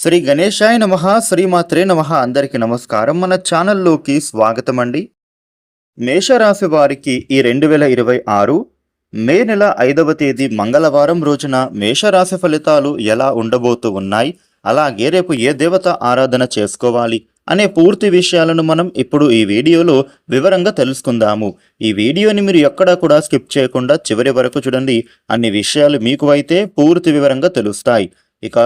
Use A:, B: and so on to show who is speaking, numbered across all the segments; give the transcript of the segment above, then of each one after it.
A: శ్రీ గణేశాయ నమః శ్రీమాత్రే నమః. అందరికీ నమస్కారం. మన ఛానల్లోకి స్వాగతం అండి. మేషరాశి వారికి ఈ 2026 మే నెల 5వ తేదీ మంగళవారం రోజున మేషరాశి ఫలితాలు ఎలా ఉండబోతూ ఉన్నాయి, అలాగే రేపు ఏ దేవత ఆరాధన చేసుకోవాలి అనే పూర్తి విషయాలను మనం ఇప్పుడు ఈ వీడియోలో వివరంగా తెలుసుకుందాము. ఈ వీడియోని మీరు ఎక్కడా కూడా స్కిప్ చేయకుండా చివరి వరకు చూడండి. అన్ని విషయాలు మీకు అయితే పూర్తి వివరంగా తెలుస్తాయి. ఇక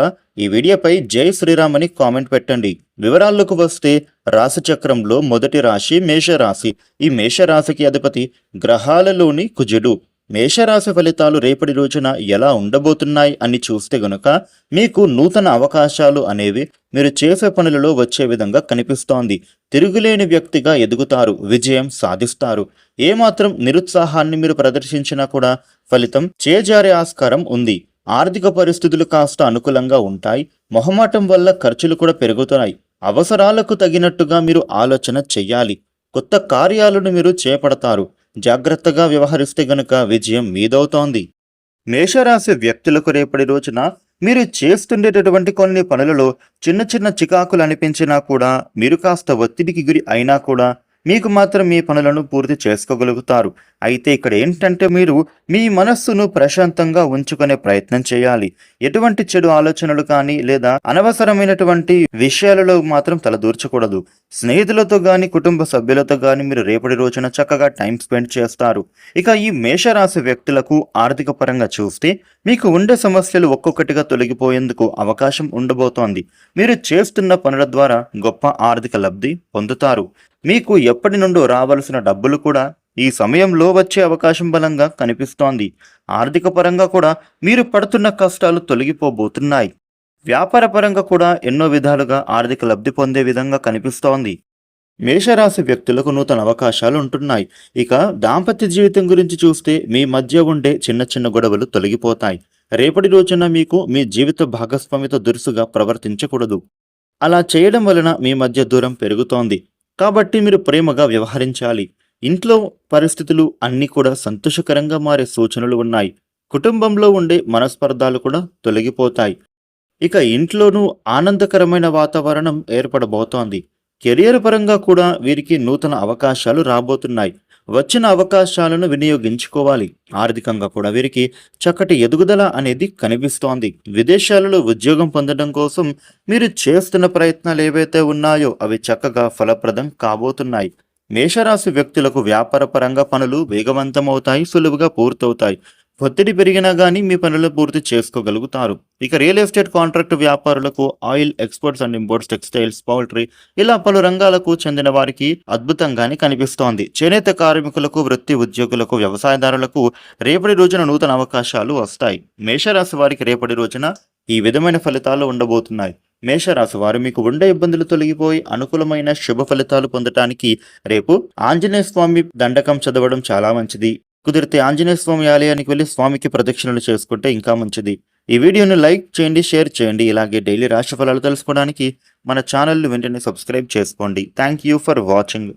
A: ఈ వీడియోపై జై శ్రీరామ్ అని కామెంట్ పెట్టండి. వివరాల్లోకి వస్తే రాశి చక్రంలో మొదటి రాశి మేషరాశి. ఈ మేషరాశికి అధిపతి గ్రహాలలోని కుజుడు. మేషరాశి ఫలితాలు రేపటి రోజున ఎలా ఉండబోతున్నాయి అని చూస్తే గనుక మీకు నూతన అవకాశాలు అనేవి మీరు చేసే పనులలో వచ్చే విధంగా కనిపిస్తోంది. తిరుగులేని వ్యక్తిగా ఎదుగుతారు, విజయం సాధిస్తారు. ఏమాత్రం నిరుత్సాహాన్ని మీరు ప్రదర్శించినా కూడా ఫలితం చేజారే ఆస్కారం ఉంది. ఆర్థిక పరిస్థితులు కాస్త అనుకూలంగా ఉంటాయి. మొహమాటం వల్ల ఖర్చులు కూడా పెరుగుతున్నాయి. అవసరాలకు తగినట్టుగా మీరు ఆలోచన చెయ్యాలి. కొత్త కార్యాలను మీరు చేపడతారు. జాగ్రత్తగా వ్యవహరిస్తే గనుక విజయం మీదవుతోంది. మేషరాశి వ్యక్తులకు రేపటి రోజున మీరు చేస్తుండేటటువంటి కొన్ని పనులలో చిన్న చిన్న చికాకులు అనిపించినా కూడా, మీరు కాస్త ఒత్తిడికి గురి అయినా కూడా మీకు మాత్రం మీ పనులను పూర్తి చేసుకోగలుగుతారు. అయితే ఇక్కడ ఏంటంటే మీరు మీ మనస్సును ప్రశాంతంగా ఉంచుకునే ప్రయత్నం చేయాలి. ఎటువంటి చెడు ఆలోచనలు కానీ లేదా అనవసరమైనటువంటి విషయాలలో మాత్రం తలదూర్చకూడదు. స్నేహితులతో కానీ కుటుంబ సభ్యులతో కానీ మీరు రేపటి రోజున చక్కగా టైం స్పెండ్ చేస్తారు. ఇక ఈ మేషరాశి వ్యక్తులకు ఆర్థిక పరంగా చూస్తే మీకు ఉండే సమస్యలు ఒక్కొక్కటిగా తొలగిపోయేందుకు అవకాశం ఉండబోతోంది. మీరు చేస్తున్న పనుల ద్వారా గొప్ప ఆర్థిక లబ్ధి పొందుతారు. మీకు ఎప్పటి నుండో రావాల్సిన డబ్బులు కూడా ఈ సమయంలో వచ్చే అవకాశం బలంగా కనిపిస్తోంది. ఆర్థిక పరంగా కూడా మీరు పడుతున్న కష్టాలు తొలగిపోబోతున్నాయి. వ్యాపార పరంగా కూడా ఎన్నో విధాలుగా ఆర్థిక లబ్ధి పొందే విధంగా కనిపిస్తోంది. మేషరాశి వ్యక్తులకు నూతన అవకాశాలు ఉంటున్నాయి. ఇక దాంపత్య జీవితం గురించి చూస్తే మీ మధ్య ఉండే చిన్న చిన్న గొడవలు తొలగిపోతాయి. రేపటి రోజున మీకు మీ జీవిత భాగస్వామితో దురుసుగా ప్రవర్తించకూడదు. అలా చేయడం వలన మీ మధ్య దూరం పెరుగుతోంది. కాబట్టి మీరు ప్రేమగా వ్యవహరించాలి. ఇంట్లో పరిస్థితులు అన్నీ కూడా సంతోషకరంగా మారే సూచనలు ఉన్నాయి. కుటుంబంలో ఉండే మనస్పర్ధాలు కూడా తొలగిపోతాయి. ఇక ఇంట్లోనూ ఆనందకరమైన వాతావరణం ఏర్పడబోతోంది. కెరియర్ పరంగా కూడా వీరికి నూతన అవకాశాలు రాబోతున్నాయి. వచ్చిన అవకాశాలను వినియోగించుకోవాలి. ఆర్థికంగా కూడా వీరికి చక్కటి ఎదుగుదల అనేది కనిపిస్తోంది. విదేశాలలో ఉద్యోగం పొందడం కోసం మీరు చేస్తున్న ప్రయత్నాలు ఏవైతే ఉన్నాయో అవి చక్కగా ఫలప్రదం కాబోతున్నాయి. మేషరాశి వ్యక్తులకు వ్యాపార పరంగా పనులు వేగవంతమవుతాయి, సులువుగా పూర్తవుతాయి. ఒత్తిడి పెరిగినా కానీ మీ పనులు పూర్తి చేసుకోగలుగుతారు. ఇక రియల్ ఎస్టేట్ కాంట్రాక్ట్ వ్యాపారులకు, oil exports and imports, textiles, poultry ఇలా పలు రంగాలకు చెందిన వారికి అద్భుతంగానే కనిపిస్తోంది. చేనేత కార్మికులకు, వృత్తి ఉద్యోగులకు, వ్యవసాయదారులకు రేపటి రోజున నూతన అవకాశాలు వస్తాయి. మేషరాశి వారికి రేపటి రోజున ఈ విధమైన ఫలితాలు ఉండబోతున్నాయి. మేషరాశి వారు మీకు ఉండే ఇబ్బందులు తొలగిపోయి అనుకూలమైన శుభ ఫలితాలు పొందటానికి రేపు ఆంజనేయ స్వామి దండకం చదవడం చాలా మంచిది. కుదిరితే ఆంజనేయ స్వామి ఆలయానికి వెళ్ళి స్వామికి ప్రదక్షిణలు చేసుకుంటే ఇంకా మంచిది. ఈ వీడియోని లైక్ చేయండి, షేర్ చేయండి. ఇలాగే డైలీ రాశి ఫలాలు తెలుసుకోవడానికి మన ఛానల్ని వెంటనే సబ్స్క్రైబ్ చేసుకోండి. Thank you for watching.